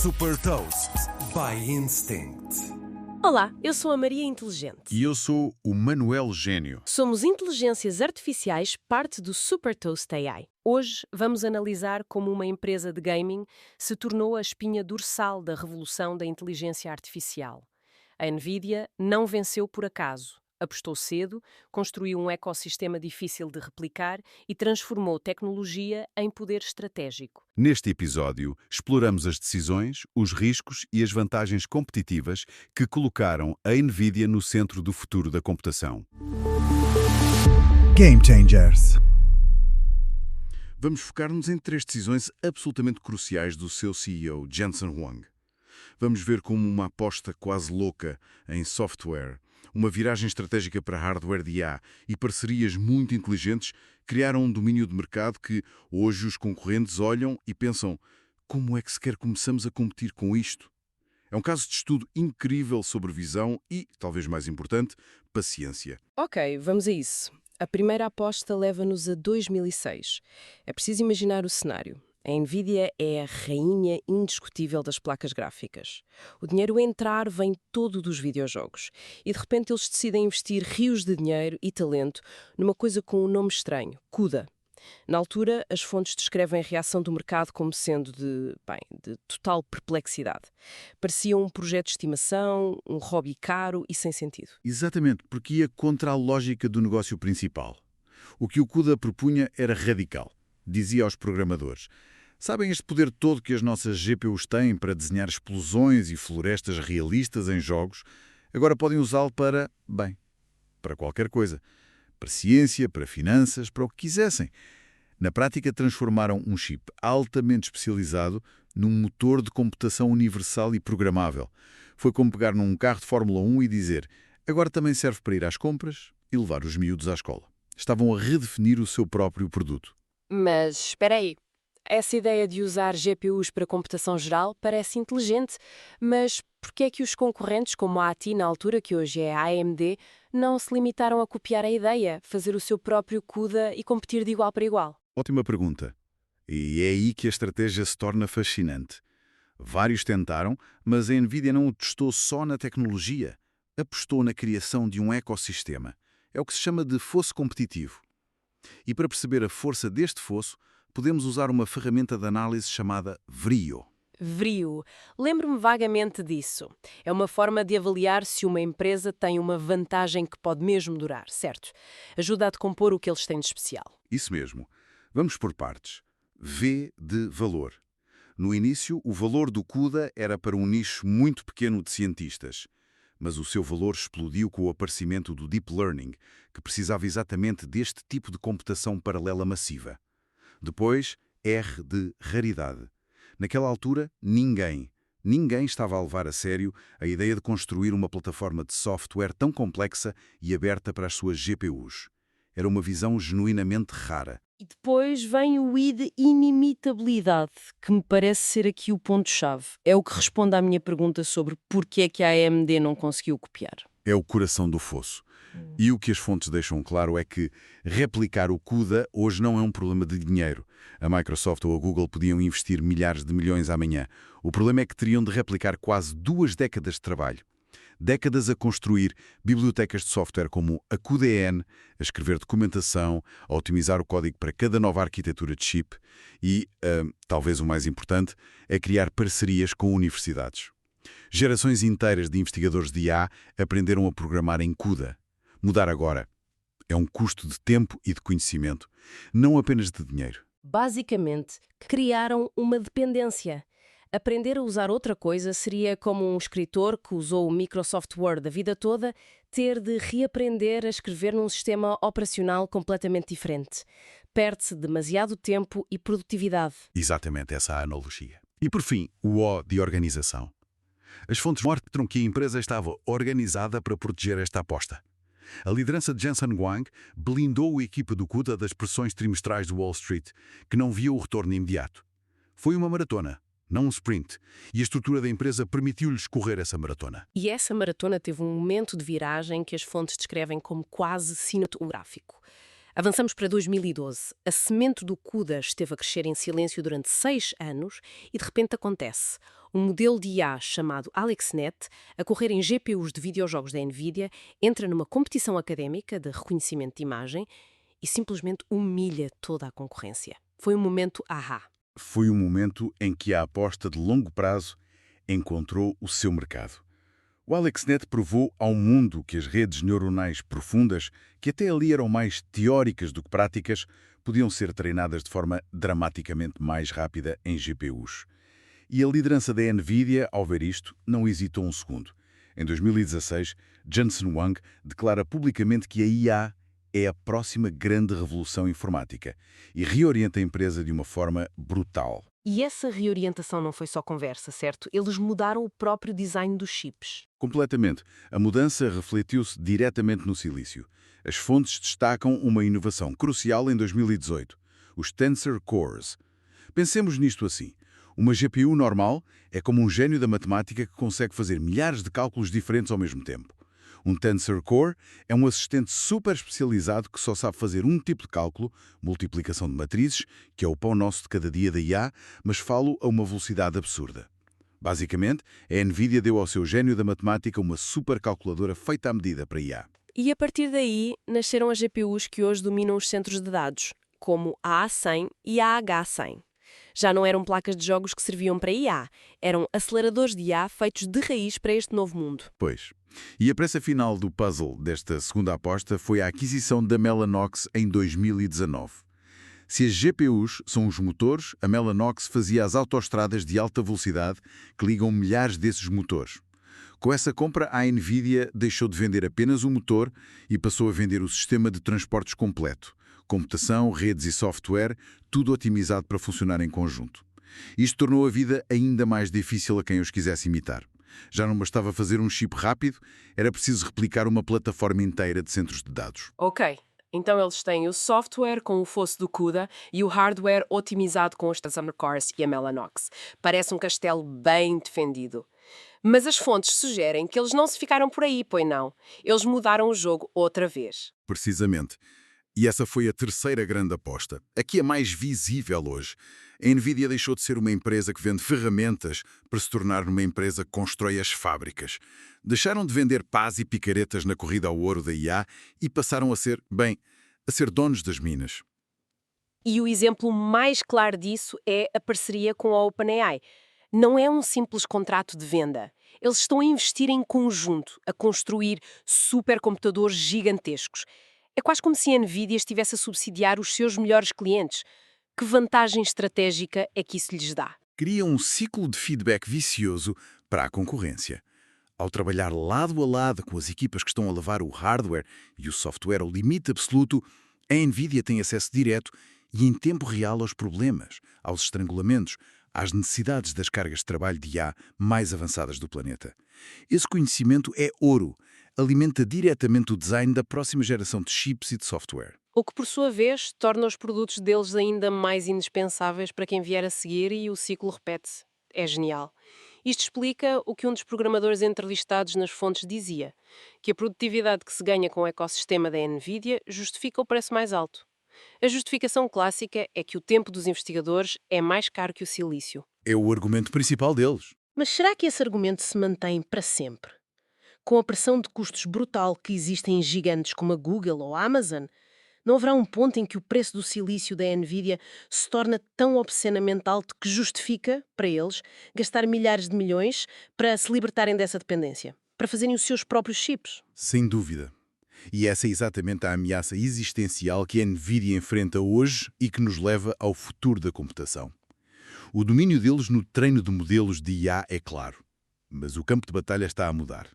Super Toast by Instinct. Olá, eu sou a Maria Inteligente. E eu sou o Manuel Gênio. Somos inteligências artificiais, parte do Super Toast AI. Hoje vamos analisar como uma empresa de gaming se tornou a espinha dorsal da revolução da inteligência artificial. A NVIDIA não venceu por acaso. Apostou cedo, construiu um ecossistema difícil de replicar e transformou tecnologia em poder estratégico. Neste episódio, exploramos as decisões, os riscos e as vantagens competitivas que colocaram a NVIDIA no centro do futuro da computação. Game Changers. Vamos focar-nos em 3 decisões absolutamente cruciais do seu CEO, Jensen Huang. Vamos ver como uma aposta quase louca em software, uma viragem estratégica para hardware de IA e parcerias muito inteligentes criaram um domínio de mercado que hoje os concorrentes olham e pensam: como é que sequer começamos a competir com isto? É um caso de estudo incrível sobre visão e, talvez mais importante, paciência. Ok, vamos a isso. A primeira aposta leva-nos a 2006. É preciso imaginar o cenário. A NVIDIA é a rainha indiscutível das placas gráficas. O dinheiro a entrar vem todo dos videojogos. E de repente eles decidem investir rios de dinheiro e talento numa coisa com um nome estranho, CUDA. Na altura, as fontes descrevem a reação do mercado como sendo de total perplexidade. Parecia um projeto de estimação, um hobby caro e sem sentido. Exatamente, porque ia contra a lógica do negócio principal. O que o CUDA propunha era radical. Dizia aos programadores: sabem este poder todo que as nossas GPUs têm para desenhar explosões e florestas realistas em jogos? Agora podem usá-lo para qualquer coisa. Para ciência, para finanças, para o que quisessem. Na prática, transformaram um chip altamente especializado num motor de computação universal e programável. Foi como pegar num carro de Fórmula 1 e dizer: agora também serve para ir às compras e levar os miúdos à escola. Estavam a redefinir o seu próprio produto. Mas, espera aí. Essa ideia de usar GPUs para computação geral parece inteligente, mas por que é que os concorrentes, como a ATI na altura, que hoje é a AMD, não se limitaram a copiar a ideia, fazer o seu próprio CUDA e competir de igual para igual? Ótima pergunta. E é aí que a estratégia se torna fascinante. Vários tentaram, mas a NVIDIA não o testou só na tecnologia. Apostou na criação de um ecossistema. É o que se chama de fosso competitivo. E para perceber a força deste fosso, podemos usar uma ferramenta de análise chamada VRIO. VRIO. Lembro-me vagamente disso. É uma forma de avaliar se uma empresa tem uma vantagem que pode mesmo durar, certo? Ajuda a decompor o que eles têm de especial. Isso mesmo. Vamos por partes. V de valor. No início, o valor do CUDA era para um nicho muito pequeno de cientistas. Mas o seu valor explodiu com o aparecimento do Deep Learning, que precisava exatamente deste tipo de computação paralela massiva. Depois, R de raridade. Naquela altura, ninguém estava a levar a sério a ideia de construir uma plataforma de software tão complexa e aberta para as suas GPUs. Era uma visão genuinamente rara. E depois vem o I de inimitabilidade, que me parece ser aqui o ponto-chave. É o que responde à minha pergunta sobre por que é que a AMD não conseguiu copiar. É o coração do fosso. E o que as fontes deixam claro é que replicar o CUDA hoje não é um problema de dinheiro. A Microsoft ou a Google podiam investir milhares de milhões amanhã. O problema é que teriam de replicar quase 2 décadas de trabalho. Décadas a construir bibliotecas de software como a cuDN, a escrever documentação, a otimizar o código para cada nova arquitetura de chip e, talvez o mais importante, a criar parcerias com universidades. Gerações inteiras de investigadores de IA aprenderam a programar em CUDA. Mudar agora é um custo de tempo e de conhecimento, não apenas de dinheiro. Basicamente, criaram uma dependência. Aprender a usar outra coisa seria como um escritor que usou o Microsoft Word a vida toda ter de reaprender a escrever num sistema operacional completamente diferente. Perde-se demasiado tempo e produtividade. Exatamente essa a analogia. E por fim, o O de organização. As fontes mostram que a empresa estava organizada para proteger esta aposta. A liderança de Jensen Huang blindou a equipa do CUDA das pressões trimestrais de Wall Street, que não via o retorno imediato. Foi uma maratona, não um sprint, e a estrutura da empresa permitiu-lhes correr essa maratona. E essa maratona teve um momento de viragem que as fontes descrevem como quase cinematográfico. Avançamos para 2012. A semente do CUDA esteve a crescer em silêncio durante 6 anos e de repente acontece. Um modelo de IA chamado AlexNet, a correr em GPUs de videojogos da NVIDIA, entra numa competição académica de reconhecimento de imagem e simplesmente humilha toda a concorrência. Foi um momento ahá. Foi o momento em que a aposta de longo prazo encontrou o seu mercado. O AlexNet provou ao mundo que as redes neuronais profundas, que até ali eram mais teóricas do que práticas, podiam ser treinadas de forma dramaticamente mais rápida em GPUs. E a liderança da NVIDIA, ao ver isto, não hesitou um segundo. Em 2016, Jensen Huang declara publicamente que a IA é a próxima grande revolução informática e reorienta a empresa de uma forma brutal. E essa reorientação não foi só conversa, certo? Eles mudaram o próprio design dos chips. Completamente. A mudança refletiu-se diretamente no silício. As fontes destacam uma inovação crucial em 2018, os Tensor Cores. Pensemos nisto assim. Uma GPU normal é como um gênio da matemática que consegue fazer milhares de cálculos diferentes ao mesmo tempo. Um Tensor Core é um assistente super especializado que só sabe fazer um tipo de cálculo, multiplicação de matrizes, que é o pão nosso de cada dia da IA, mas falo a uma velocidade absurda. Basicamente, a NVIDIA deu ao seu gênio da matemática uma supercalculadora feita à medida para IA. E a partir daí nasceram as GPUs que hoje dominam os centros de dados, como a A100 e a H100. Já não eram placas de jogos que serviam para IA, eram aceleradores de IA feitos de raiz para este novo mundo. Pois. E a peça final do puzzle desta segunda aposta foi a aquisição da Mellanox em 2019. Se as GPUs são os motores, a Mellanox fazia as autoestradas de alta velocidade que ligam milhares desses motores. Com essa compra, a NVIDIA deixou de vender apenas o motor e passou a vender o sistema de transportes completo. Computação, redes e software, tudo otimizado para funcionar em conjunto. Isto tornou a vida ainda mais difícil a quem os quisesse imitar. Já não bastava fazer um chip rápido, era preciso replicar uma plataforma inteira de centros de dados. Ok, então eles têm o software com o fosso do CUDA e o hardware otimizado com os Tensor Cores e a Mellanox. Parece um castelo bem defendido. Mas as fontes sugerem que eles não se ficaram por aí, pois não. Eles mudaram o jogo outra vez. Precisamente. E essa foi a terceira grande aposta, a que é mais visível hoje. A NVIDIA deixou de ser uma empresa que vende ferramentas para se tornar uma empresa que constrói as fábricas. Deixaram de vender pás e picaretas na corrida ao ouro da IA e passaram a ser donos das minas. E o exemplo mais claro disso é a parceria com a OpenAI. Não é um simples contrato de venda. Eles estão a investir em conjunto, a construir supercomputadores gigantescos. É quase como se a NVIDIA estivesse a subsidiar os seus melhores clientes. Que vantagem estratégica é que isso lhes dá? Cria um ciclo de feedback vicioso para a concorrência. Ao trabalhar lado a lado com as equipas que estão a levar o hardware e o software ao limite absoluto, a NVIDIA tem acesso direto e em tempo real aos problemas, aos estrangulamentos, às necessidades das cargas de trabalho de IA mais avançadas do planeta. Esse conhecimento é ouro. Alimenta diretamente o design da próxima geração de chips e de software. O que, por sua vez, torna os produtos deles ainda mais indispensáveis para quem vier a seguir e o ciclo repete-se. É genial. Isto explica o que um dos programadores entrevistados nas fontes dizia, que a produtividade que se ganha com o ecossistema da NVIDIA justifica o preço mais alto. A justificação clássica é que o tempo dos investigadores é mais caro que o silício. É o argumento principal deles. Mas será que esse argumento se mantém para sempre? Com a pressão de custos brutal que existe em gigantes como a Google ou a Amazon, não haverá um ponto em que o preço do silício da NVIDIA se torna tão obscenamente alto que justifica, para eles, gastar milhares de milhões para se libertarem dessa dependência, para fazerem os seus próprios chips? Sem dúvida. E essa é exatamente a ameaça existencial que a NVIDIA enfrenta hoje e que nos leva ao futuro da computação. O domínio deles no treino de modelos de IA é claro, mas o campo de batalha está a mudar.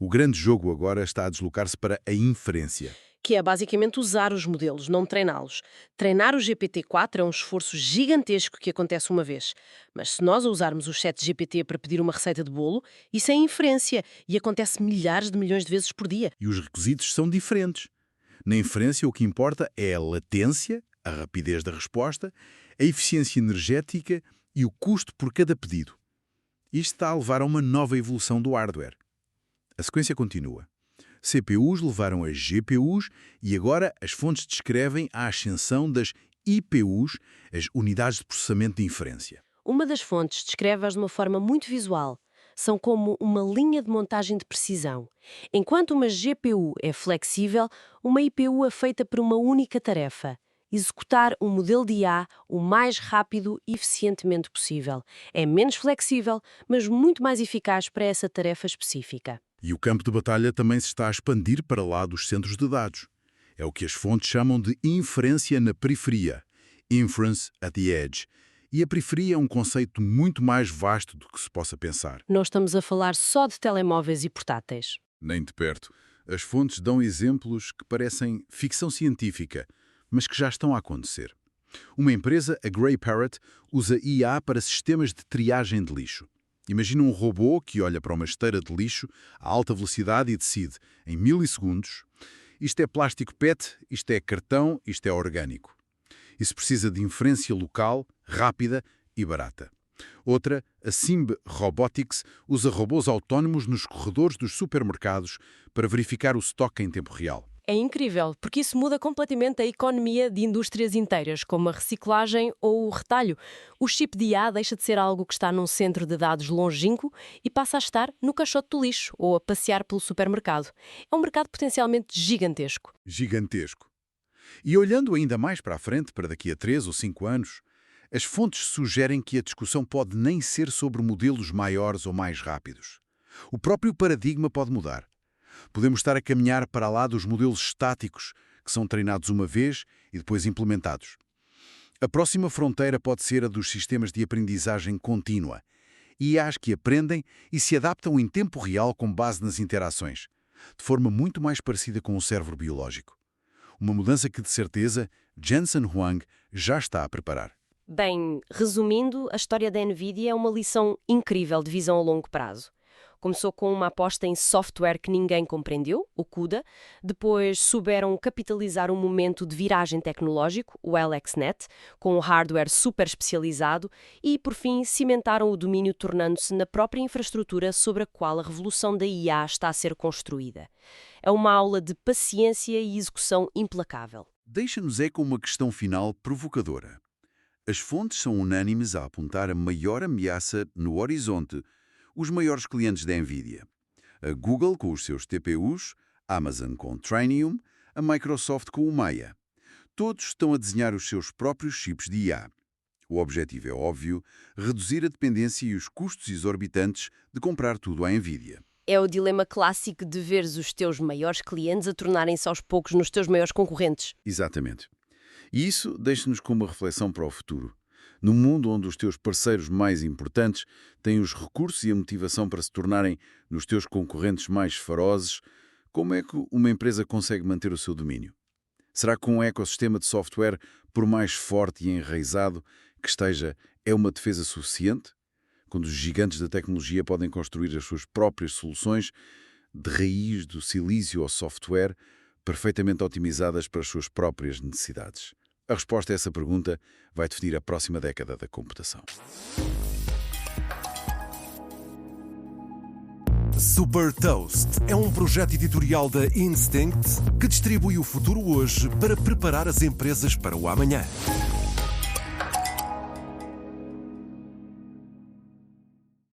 O grande jogo agora está a deslocar-se para a inferência. Que é basicamente usar os modelos, não treiná-los. Treinar o GPT-4 é um esforço gigantesco que acontece uma vez. Mas se nós usarmos o ChatGPT para pedir uma receita de bolo, isso é inferência e acontece milhares de milhões de vezes por dia. E os requisitos são diferentes. Na inferência, o que importa é a latência, a rapidez da resposta, a eficiência energética e o custo por cada pedido. Isto está a levar a uma nova evolução do hardware. A sequência continua. CPUs levaram a GPUs e agora as fontes descrevem a ascensão das IPUs, as unidades de processamento de inferência. Uma das fontes descreve-as de uma forma muito visual. São como uma linha de montagem de precisão. Enquanto uma GPU é flexível, uma IPU é feita para uma única tarefa: executar um modelo de IA o mais rápido e eficientemente possível. É menos flexível, mas muito mais eficaz para essa tarefa específica. E o campo de batalha também se está a expandir para lá dos centros de dados. É o que as fontes chamam de inferência na periferia, inference at the edge. E a periferia é um conceito muito mais vasto do que se possa pensar. Não estamos a falar só de telemóveis e portáteis. Nem de perto. As fontes dão exemplos que parecem ficção científica, mas que já estão a acontecer. Uma empresa, a Grey Parrot, usa IA para sistemas de triagem de lixo. Imagina um robô que olha para uma esteira de lixo a alta velocidade e decide, em milissegundos, isto é plástico PET, isto é cartão, isto é orgânico. Isso precisa de inferência local, rápida e barata. Outra, a Simb Robotics, usa robôs autónomos nos corredores dos supermercados para verificar o estoque em tempo real. É incrível, porque isso muda completamente a economia de indústrias inteiras, como a reciclagem ou o retalho. O chip de IA deixa de ser algo que está num centro de dados longínquo e passa a estar no caixote do lixo ou a passear pelo supermercado. É um mercado potencialmente gigantesco. Gigantesco. E olhando ainda mais para a frente, para daqui a 3 ou 5 anos, as fontes sugerem que a discussão pode nem ser sobre modelos maiores ou mais rápidos. O próprio paradigma pode mudar. Podemos estar a caminhar para lá dos modelos estáticos, que são treinados uma vez e depois implementados. A próxima fronteira pode ser a dos sistemas de aprendizagem contínua, IAs que aprendem e se adaptam em tempo real com base nas interações, de forma muito mais parecida com o cérebro biológico. Uma mudança que, de certeza, Jensen Huang já está a preparar. Bem, resumindo, a história da NVIDIA é uma lição incrível de visão a longo prazo. Começou com uma aposta em software que ninguém compreendeu, o CUDA. Depois souberam capitalizar um momento de viragem tecnológico, o LXNet, com um hardware super especializado. E, por fim, cimentaram o domínio tornando-se na própria infraestrutura sobre a qual a revolução da IA está a ser construída. É uma aula de paciência e execução implacável. Deixa-nos com uma questão final provocadora. As fontes são unânimes a apontar a maior ameaça no horizonte, os maiores clientes da NVIDIA. A Google com os seus TPUs, a Amazon com o Trainium, a Microsoft com o Maya. Todos estão a desenhar os seus próprios chips de IA. O objetivo é óbvio, reduzir a dependência e os custos exorbitantes de comprar tudo à NVIDIA. É o dilema clássico de veres os teus maiores clientes a tornarem-se aos poucos nos teus maiores concorrentes. Exatamente. E isso deixa-nos com uma reflexão para o futuro. No mundo onde os teus parceiros mais importantes têm os recursos e a motivação para se tornarem nos teus concorrentes mais ferozes, como é que uma empresa consegue manter o seu domínio? Será que um ecossistema de software, por mais forte e enraizado que esteja, é uma defesa suficiente? Quando os gigantes da tecnologia podem construir as suas próprias soluções, de raiz do silício ao software, perfeitamente otimizadas para as suas próprias necessidades. A resposta a essa pergunta vai definir a próxima década da computação. Super Toast é um projeto editorial da Instinct que distribui o futuro hoje para preparar as empresas para o amanhã.